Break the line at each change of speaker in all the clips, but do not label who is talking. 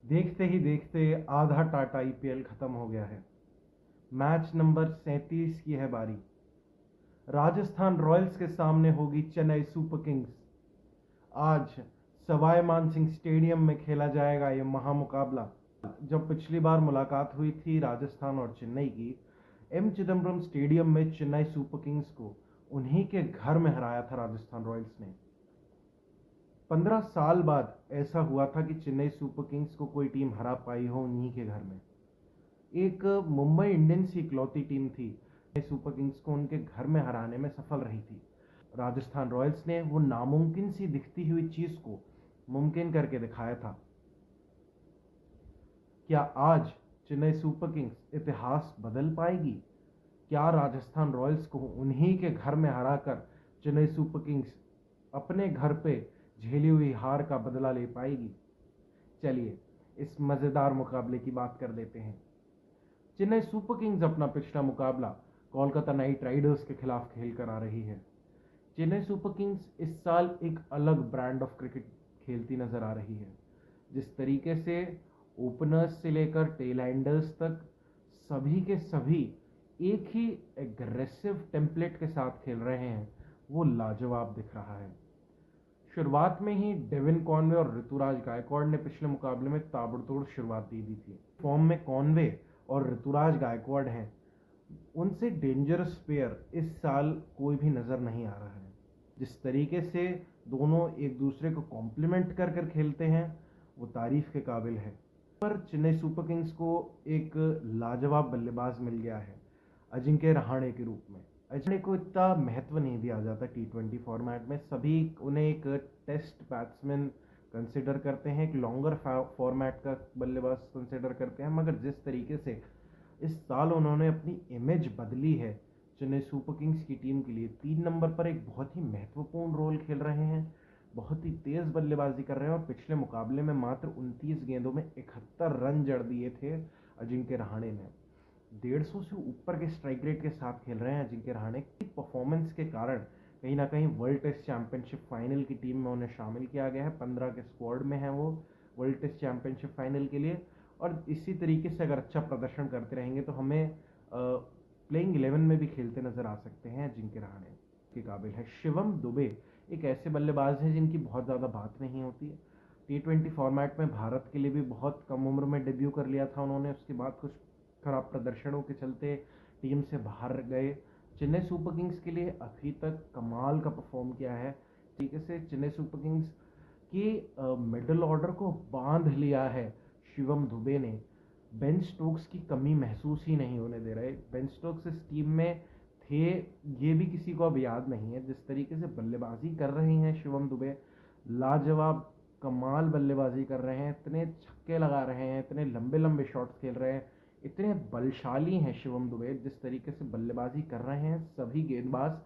देखते ही देखते आधा टाटा आईपीएल खत्म हो गया है। मैच नंबर 37 की है बारी। राजस्थान रॉयल्स के सामने होगी चेन्नई सुपर किंग्स। आज सवाई मानसिंह स्टेडियम में खेला जाएगा ये महामुकाबला। जब पिछली बार मुलाकात हुई थी राजस्थान और चेन्नई की, एम चिदम्बरम स्टेडियम में चेन्नई सुपर किंग्स को उन्हीं के घर में हराया था राजस्थान रॉयल्स ने। 15 साल बाद ऐसा हुआ था कि चेन्नई सुपर किंग्स को कोई टीम हरा पाई हो उन्हीं के घर में। एक मुंबई इंडियंस की इकलौती टीम थी चेन्नई सुपर किंग्स को उनके घर में हराने में सफल रही थी। राजस्थान रॉयल्स ने वो नामुमकिन सी दिखती हुई चीज को मुमकिन करके दिखाया था। क्या आज चेन्नई सुपर किंग्स इतिहास बदल पाएगी? क्या राजस्थान रॉयल्स को उन्हीं के घर में हराकर चेन्नई सुपर किंग्स अपने घर पे झेली हुई हार का बदला ले पाएगी? चलिए इस मजेदार मुकाबले की बात कर लेते हैं। चेन्नई सुपर किंग्स अपना पिछला मुकाबला कोलकाता नाइट राइडर्स के खिलाफ खेल कर आ रही है। चेन्नई सुपर किंग्स इस साल एक अलग ब्रांड ऑफ क्रिकेट खेलती नजर आ रही है। जिस तरीके से ओपनर्स से लेकर टेल एंडर्स तक सभी के सभी एक ही एग्रेसिव टेम्पलेट के साथ खेल रहे हैं, वो लाजवाब दिख रहा है। शुरुआत में ही डेविन कॉनवे और ऋतुराज गायकवाड़ ने पिछले मुकाबले में ताबड़तोड़ शुरुआत दे दी थी। फॉर्म में कॉनवे और ऋतुराज गायकवाड़ हैं, उनसे डेंजरस पेयर इस साल कोई भी नजर नहीं आ रहा है। जिस तरीके से दोनों एक दूसरे को कॉम्प्लीमेंट कर कर खेलते हैं वो तारीफ के काबिल है। पर चेन्नई सुपर किंग्स को एक लाजवाब बल्लेबाज मिल गया है अजिंक्य रहाणे के रूप में। अजय को इतना महत्व नहीं दिया जाता टी20 फॉर्मेट में। सभी उन्हें एक टेस्ट बैट्समैन कंसिडर करते हैं, एक लॉन्गर फॉर्मेट का बल्लेबाज कंसिडर करते हैं। मगर जिस तरीके से इस साल उन्होंने अपनी इमेज बदली है चेन्नई सुपर किंग्स की टीम के लिए, 3 नंबर पर एक बहुत ही महत्वपूर्ण रोल खेल रहे हैं, बहुत ही तेज बल्लेबाजी कर रहे हैं। और पिछले मुकाबले में मात्र 29 गेंदों में 71 रन जड़ दिए थे अजिंक्य रहाणे ने। 150 से ऊपर के स्ट्राइक रेट के साथ खेल रहे हैं अजिंक्य रहाणे। की परफॉर्मेंस के कारण कहीं ना कहीं वर्ल्ड टेस्ट चैंपियनशिप फाइनल की टीम में उन्हें शामिल किया गया है। 15 के स्क्वाड में है वो वर्ल्ड टेस्ट चैंपियनशिप फाइनल के लिए। और इसी तरीके से अगर अच्छा प्रदर्शन करते रहेंगे तो हमें प्लेइंग 11 में भी खेलते नजर आ सकते हैं अजिंक्य रहाणे के काबिल है। शिवम दुबे एक ऐसे बल्लेबाज हैं जिनकी बहुत ज़्यादा बात नहीं होती है। टी20 फॉर्मेट में भारत के लिए भी बहुत कम उम्र में डेब्यू कर लिया था उन्होंने। उसके बाद कुछ खराब प्रदर्शनों के चलते टीम से बाहर गए। चेन्नई सुपर किंग्स के लिए अभी तक कमाल का परफॉर्म किया है। तरीके से चेन्नई सुपर किंग्स की मिडिल ऑर्डर को बांध लिया है शिवम दुबे ने। बेन स्टोक्स की कमी महसूस ही नहीं होने दे रहे। बेन स्टोक्स इस टीम में थे, ये भी किसी को अब याद नहीं है। जिस तरीके से बल्लेबाजी कर रहे हैं शिवम दुबे, लाजवाब कमाल बल्लेबाजी कर रहे हैं। इतने छक्के लगा रहे हैं, इतने लंबे लंबे शॉट्स खेल रहे हैं, इतने बलशाली हैं शिवम दुबे। जिस तरीके से बल्लेबाजी कर रहे हैं सभी गेंदबाज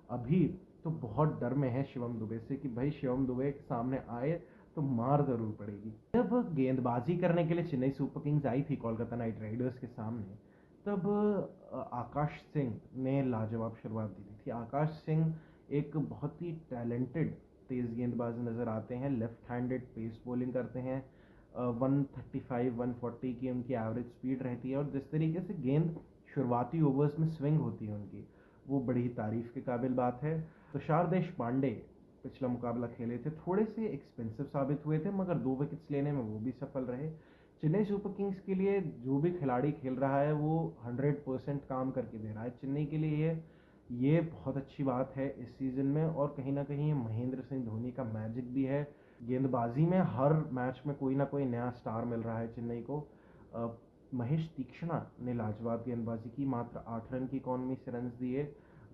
अभी तो बहुत डर में है शिवम दुबे से कि भाई शिवम दुबे के सामने आए तो मार जरूर पड़ेगी। जब गेंदबाजी करने के लिए चेन्नई सुपर किंग्स आई थी कोलकाता नाइट राइडर्स के सामने, तब आकाश सिंह ने लाजवाब शुरुआत दी थी। आकाश सिंह एक बहुत ही टैलेंटेड तेज गेंदबाज नजर आते हैं। लेफ्ट हैंडेड पेस बॉलिंग करते हैं। 135-140 की उनकी एवरेज स्पीड रहती है। और जिस तरीके से गेंद शुरुआती ओवर्स में स्विंग होती है उनकी, वो बड़ी ही तारीफ के काबिल बात है। तुषार देशपांडे पिछला मुकाबला खेले थे, थोड़े से एक्सपेंसिव साबित हुए थे मगर 2 विकेट्स लेने में वो भी सफल रहे। चेन्नई सुपर किंग्स के लिए जो भी खिलाड़ी खेल रहा है वो 100% काम करके दे रहा है चेन्नई के लिए। ये बहुत अच्छी बात है इस सीजन में। और कहीं ना कहीं महेंद्र सिंह धोनी का मैजिक भी है। गेंदबाजी में हर मैच में कोई ना कोई नया स्टार मिल रहा है चेन्नई को। महेश तीक्ष्णा ने लाजवाब गेंदबाजी की, मात्र 8 रन की इकॉनमी से रन दिए,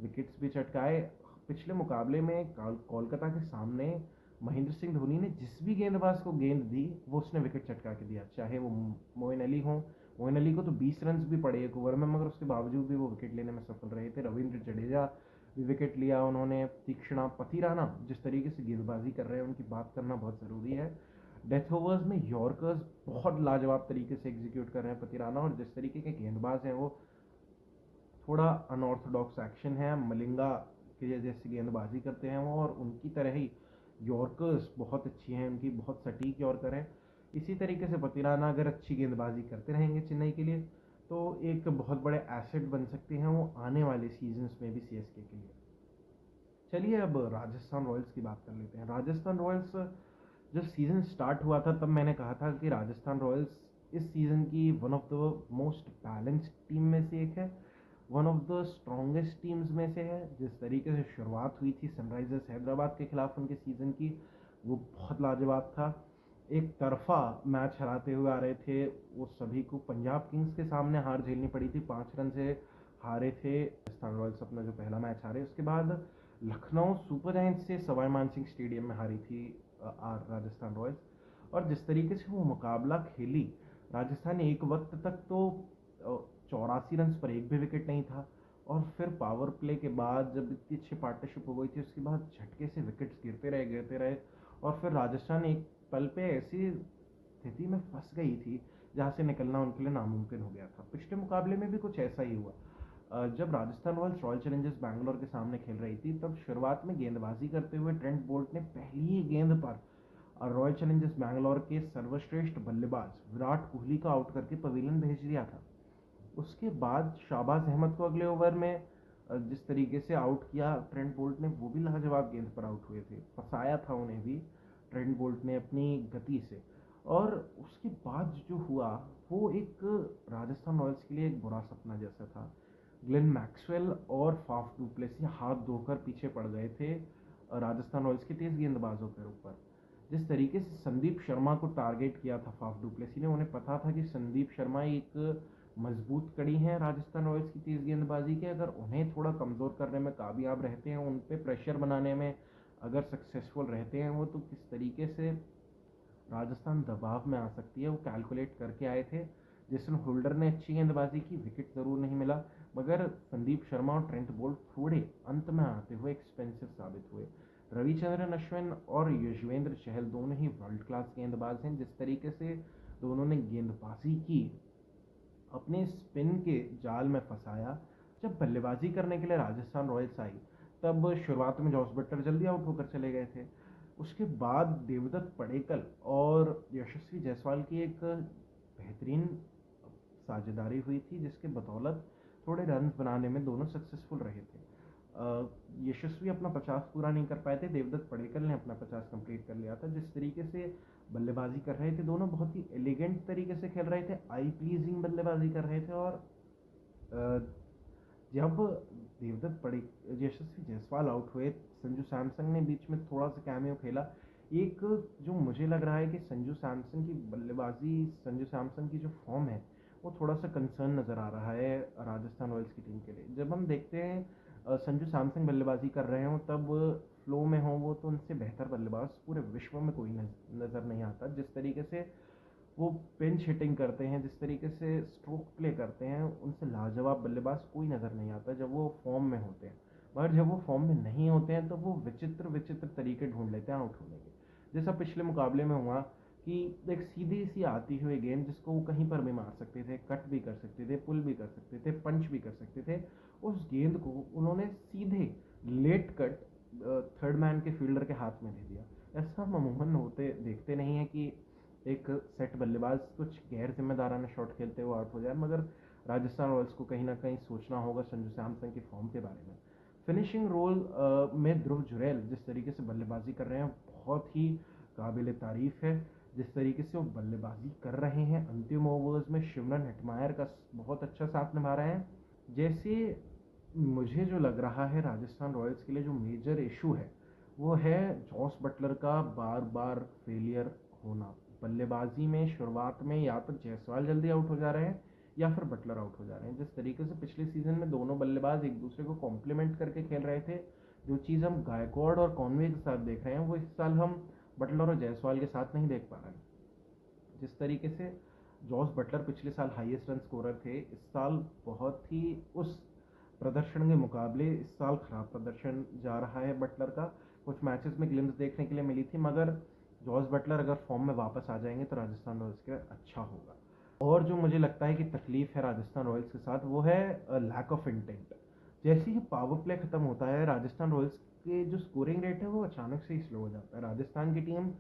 विकेट्स भी चटकाए। पिछले मुकाबले में कोलकाता के सामने महेंद्र सिंह धोनी ने जिस भी गेंदबाज को गेंद दी वो उसने विकेट चटका के दिया, चाहे वो मोइन अली हो। मोइन अली को तो 20 रन भी पड़े एक ओवर में, मगर उसके बावजूद भी वो विकेट लेने में सफल रहे थे। रविंद्र जडेजा भी विकेट लिया उन्होंने। तीक्ष्णा, पथिराना जिस तरीके से गेंदबाजी कर रहे हैं उनकी बात करना बहुत ज़रूरी है। डेथ ओवर्स में यॉर्कर्स बहुत लाजवाब तरीके से एग्जीक्यूट कर रहे हैं पथिराना। और जिस तरीके के गेंदबाज हैं वो थोड़ा अनऑर्थोडॉक्स एक्शन है, मलिंगा के जैसी गेंदबाजी करते हैं वो। और उनकी तरह ही यॉर्कर्स बहुत अच्छी हैं उनकी, बहुत सटीक यॉर्कर हैं। इसी तरीके से पति राणा अगर अच्छी गेंदबाजी करते रहेंगे चेन्नई के लिए, तो एक बहुत बड़े एसेट बन सकते हैं वो आने वाले सीजन्स में भी सीएसके के लिए। चलिए अब राजस्थान रॉयल्स की बात कर लेते हैं। राजस्थान रॉयल्स जब सीज़न स्टार्ट हुआ था तब मैंने कहा था कि राजस्थान रॉयल्स इस सीज़न की one of the most balanced team में से एक है, one of the strongest teams में से है। जिस तरीके से शुरुआत हुई थी सनराइजर्स हैदराबाद के खिलाफ उनके सीज़न की, वो बहुत लाजवाब था। एक तरफा मैच हराते हुए आ रहे थे वो, सभी को पंजाब किंग्स के सामने हार झेलनी पड़ी थी, 5 रन से हारे थे राजस्थान रॉयल्स अपना जो पहला मैच हारे। उसके बाद लखनऊ सुपर जायंट्स से सवाई मानसिंह स्टेडियम में हारी थी राजस्थान रॉयल्स। और जिस तरीके से वो मुकाबला खेली, राजस्थान एक वक्त तक तो 84 रन पर एक भी विकेट नहीं था, और फिर पावर प्ले के बाद जब इतनी अच्छी पार्टनरशिप हो गई थी उसके बाद झटके से विकेट्स गिरते रहे और फिर राजस्थान एक पल पे ऐसी स्थिति में फंस गई थी जहाँ से निकलना उनके लिए नामुमकिन हो गया था। पिछले मुकाबले में भी कुछ ऐसा ही हुआ। जब Rajasthan Royals royal Challengers Bangalore के सामने खेल रही थी तब शुरुआत में गेंदबाजी करते हुए ट्रेंट बोल्ट ने पहली ही गेंद पर रॉयल चैलेंजर्स बैंगलोर के सर्वश्रेष्ठ बल्लेबाज विराट कोहली को आउट करके पवेलियन भेज दिया था। उसके बाद शाहबाज अहमद को अगले ओवर में जिस तरीके से आउट किया ट्रेंट बोल्ट ने, वो भी लाजवाब गेंद पर आउट हुए थे, फंसाया था उन्हें भी ट्रेंट बोल्ट ने अपनी गति से। और उसके बाद जो हुआ वो एक राजस्थान रॉयल्स के लिए एक बुरा सपना जैसा था। ग्लेन मैक्सवेल और फाफ डू प्लेसी हाथ धोकर पीछे पड़ गए थे राजस्थान रॉयल्स के तेज गेंदबाजों के ऊपर। जिस तरीके से संदीप शर्मा को टारगेट किया था फाफ डू प्लेसी ने, उन्हें पता था कि संदीप शर्मा एक मजबूत कड़ी हैं राजस्थान रॉयल्स की तेज गेंदबाजी के। अगर उन्हें थोड़ा कमज़ोर करने में कामयाब रहते हैं, उन पर प्रेशर बनाने में अगर सक्सेसफुल रहते हैं वो, तो किस तरीके से राजस्थान दबाव में आ सकती है वो कैलकुलेट करके आए थे। जेसन होल्डर ने अच्छी गेंदबाजी की, विकेट ज़रूर नहीं मिला, मगर संदीप शर्मा और ट्रेंट बोल्ट थोड़े अंत में आते हुए एक्सपेंसिव साबित हुए। रविचंद्रन अश्विन और युजवेंद्र चहल दोनों ही वर्ल्ड क्लास गेंदबाज हैं। जिस तरीके से दोनों ने गेंदबाजी की, अपने स्पिन के जाल में फंसाया। जब बल्लेबाजी करने के लिए राजस्थान रॉयल्स आई तब शुरुआत में जॉस बटलर जल्दी आउट होकर चले गए थे। उसके बाद देवदत्त पडिक्कल और यशस्वी जायसवाल की एक बेहतरीन साझेदारी हुई थी जिसके बदौलत थोड़े रन बनाने में दोनों सक्सेसफुल रहे थे। यशस्वी अपना 50 पूरा नहीं कर पाए थे, देवदत्त पडिक्कल ने अपना 50 कंप्लीट कर लिया था। जिस तरीके से बल्लेबाजी कर रहे थे दोनों, बहुत ही एलिगेंट तरीके से खेल रहे थे, आई प्लीजिंग बल्लेबाजी कर रहे थे। और जब देवदत्त यशस्वी जायसवाल आउट हुए, संजू सैमसन ने बीच में थोड़ा सा कैमियो खेला। एक जो मुझे लग रहा है कि संजू सैमसन की बल्लेबाजी, संजू सैमसन की जो फॉर्म है वो थोड़ा सा कंसर्न नज़र आ रहा है राजस्थान रॉयल्स की टीम के लिए। जब हम देखते हैं संजू सैमसन बल्लेबाजी कर रहे हों तब फ्लो में हों वो, तो उनसे बेहतर बल्लेबाज पूरे विश्व में कोई नज़र नहीं आता। जिस तरीके से वो पिंच हिटिंग करते हैं, जिस तरीके से स्ट्रोक प्ले करते हैं, उनसे लाजवाब बल्लेबाज कोई नज़र नहीं आता जब वो फॉर्म में होते हैं। मगर जब वो फॉर्म में नहीं होते हैं तो वो विचित्र विचित्र तरीके ढूंढ लेते हैं आउट होने के। जैसा पिछले मुकाबले में हुआ कि एक सीधी सी आती हुई गेंद जिसको वो कहीं पर भी मार सकते थे, कट भी कर सकते थे, पुल भी कर सकते थे, पंच भी कर सकते थे, उस गेंद को उन्होंने सीधे लेट कट थर्ड मैन के फील्डर के हाथ में दे दिया। ऐसा हम अमूमन होते देखते नहीं है कि एक सेट बल्लेबाज कुछ गैर जिम्मेदाराना शॉट खेलते हुए आउट हो जाए, मगर राजस्थान रॉयल्स को कहीं ना कहीं सोचना होगा संजू सैमसन की फॉर्म के बारे में। फिनिशिंग रोल में ध्रुव जुरैल जिस तरीके से बल्लेबाजी कर रहे हैं बहुत ही काबिल तारीफ है। जिस तरीके से वो बल्लेबाजी कर रहे हैं, अंतिम ओवर्स में शिमरन हेटमायर का बहुत अच्छा साथ निभा रहे हैं। जैसे मुझे जो लग रहा है राजस्थान रॉयल्स के लिए जो मेजर इशू है वो है जॉस बटलर का बार बार फेलियर होना बल्लेबाजी में। शुरुआत में या तो जायसवाल जल्दी आउट हो जा रहे हैं या फिर बटलर आउट हो जा रहे हैं। जिस तरीके से पिछले सीजन में दोनों बल्लेबाज एक दूसरे को कॉम्प्लीमेंट करके खेल रहे थे, जो चीज़ हम गायकवाड और कॉनवे के साथ देख रहे हैं वो इस साल हम बटलर और जायसवाल के साथ नहीं देख पा रहे हैं। जिस तरीके से जॉस बटलर पिछले साल हाईएस्ट रन स्कोरर थे, इस साल बहुत ही उस प्रदर्शन के मुकाबले इस साल खराब प्रदर्शन जा रहा है बटलर का। कुछ मैचेस में ग्लिम्स देखने के लिए मिली थी, मगर जॉस बटलर अगर फॉर्म में वापस आ जाएंगे तो राजस्थान रॉयल्स के लिए अच्छा होगा। और जो मुझे लगता है कि तकलीफ है राजस्थान रॉयल्स के साथ वो है लैक ऑफ इंटेंट। जैसे ही पावर प्ले खत्म होता है राजस्थान रॉयल्स के जो स्कोरिंग रेट है वो अचानक से ही स्लो हो जाता है। राजस्थान की टीम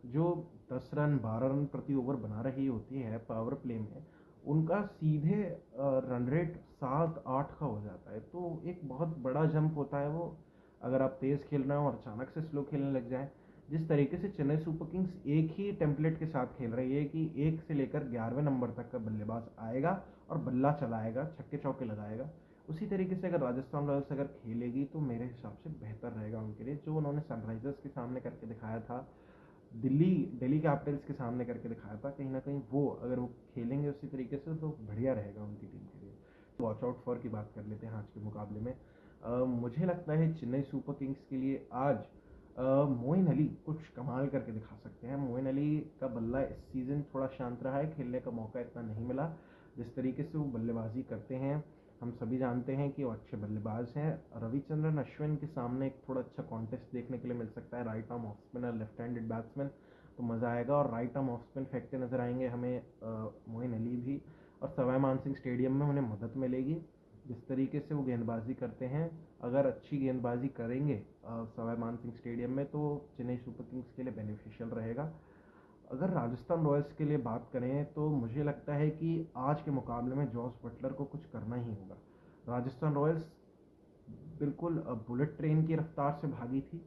जो 10 रन 12 रन प्रति ओवर बना रही होती है पावर प्ले में, उनका सीधे रन रेट 7-8 का हो जाता है। तो एक बहुत बड़ा जंप होता है वो, अगर आप तेज़ खेल रहे हो और अचानक से स्लो खेलने लग जाएँ। जिस तरीके से चेन्नई सुपर किंग्स एक ही टेम्पलेट के साथ खेल रही है कि 1 से लेकर 11वें नंबर तक का बल्लेबाज आएगा और बल्ला चलाएगा, छक्के चौके लगाएगा, उसी तरीके से अगर राजस्थान रॉयल्स अगर खेलेगी तो मेरे हिसाब से बेहतर रहेगा उनके लिए। जो उन्होंने सनराइजर्स के सामने करके दिखाया था, दिल्ली कैपिटल्स के सामने करके दिखाया था, कहीं ना कहीं वो अगर वो खेलेंगे उसी तरीके से तो बढ़िया रहेगा उनकी टीम के लिए। वॉच आउट फॉर की बात कर लेते हैं आज के मुकाबले में। मुझे लगता है चेन्नई सुपर किंग्स के लिए आज मोइन अली कुछ कमाल करके दिखा सकते हैं। मोइन अली का बल्ला इस सीज़न थोड़ा शांत रहा है, खेलने का मौका इतना नहीं मिला। जिस तरीके से वो बल्लेबाजी करते हैं, हम सभी जानते हैं कि वो अच्छे बल्लेबाज हैं। रविचंद्रन अश्विन के सामने एक थोड़ा अच्छा कॉन्टेस्ट देखने के लिए मिल सकता है, right arm off spinner, left handed batsman, तो मज़ा आएगा। और राइट आर्म ऑफ स्पिन फेंकते नजर आएंगे हमें मोइन अली भी, और सवाई मानसिंह स्टेडियम में उन्हें मदद मिलेगी। जिस तरीके से वो गेंदबाजी करते हैं, अगर अच्छी गेंदबाजी करेंगे सवाई मानसिंह स्टेडियम में, तो चेन्नई सुपर किंग्स के लिए बेनिफिशियल रहेगा। अगर राजस्थान रॉयल्स के लिए बात करें तो मुझे लगता है कि आज के मुकाबले में जॉस बटलर को कुछ करना ही होगा। राजस्थान रॉयल्स बिल्कुल बुलेट ट्रेन की रफ्तार से भागी थी।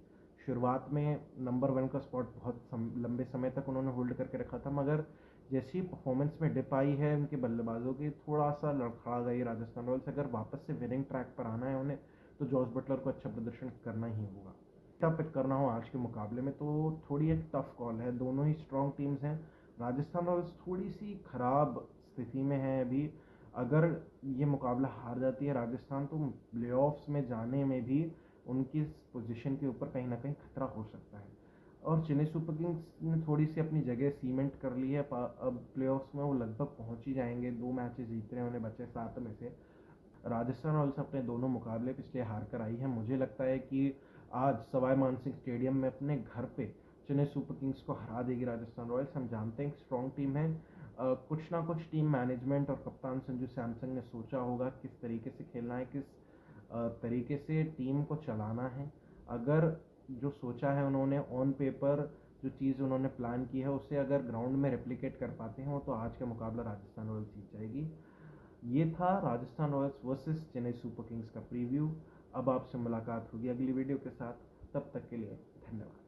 शुरुआत में नंबर 1 का स्पॉट बहुत लंबे समय तक उन्होंने होल्ड करके रखा था, मगर जैसी परफॉर्मेंस में डिप आई है उनके बल्लेबाजों की, थोड़ा सा लड़खड़ा गई राजस्थान रॉयल्स। अगर वापस से विनिंग ट्रैक पर आना है उन्हें, तो जॉस बटलर को अच्छा प्रदर्शन करना ही होगा। पिक करना हो आज के मुकाबले में तो थोड़ी एक टफ कॉल है। दोनों ही स्ट्रॉन्ग टीम्स हैं। राजस्थान रॉयल्स थोड़ी सी खराब स्थिति में है अभी। अगर ये मुकाबला हार जाती है राजस्थान, तो प्लेऑफ्स में जाने में भी उनकी पोजीशन के ऊपर कहीं ना कहीं खतरा हो सकता है। और चेन्नई सुपर किंग्स ने थोड़ी सी अपनी जगह सीमेंट कर ली है। अब प्लेऑफ्स में वो लगभग पहुंच ही जाएंगे। 2 मैचेस जीत रहे हैं, उन्हें बचे 7 में से। राजस्थान रॉयल्स अपने दोनों मुकाबले पिछले हार कर आई है। मुझे लगता है कि आज सवाई मानसिंह स्टेडियम में अपने घर पे चेन्नई सुपर किंग्स को हरा देगी राजस्थान रॉयल्स। हम जानते हैं स्ट्रॉन्ग टीम है। कुछ ना कुछ टीम मैनेजमेंट और कप्तान संजू सैमसन ने सोचा होगा किस तरीके से खेलना है, किस तरीके से टीम को चलाना है। अगर जो सोचा है उन्होंने ऑन पेपर, जो चीज़ उन्होंने प्लान की है, उसे अगर ग्राउंड में रेप्लिकेट कर पाते हैं तो आज का मुकाबला राजस्थान रॉयल्स जीत जाएगी। ये था Rajasthan Royals versus Chennai super Kings का प्रीव्यू। अब आपसे मुलाकात होगी अगली वीडियो के साथ। तब तक के लिए धन्यवाद।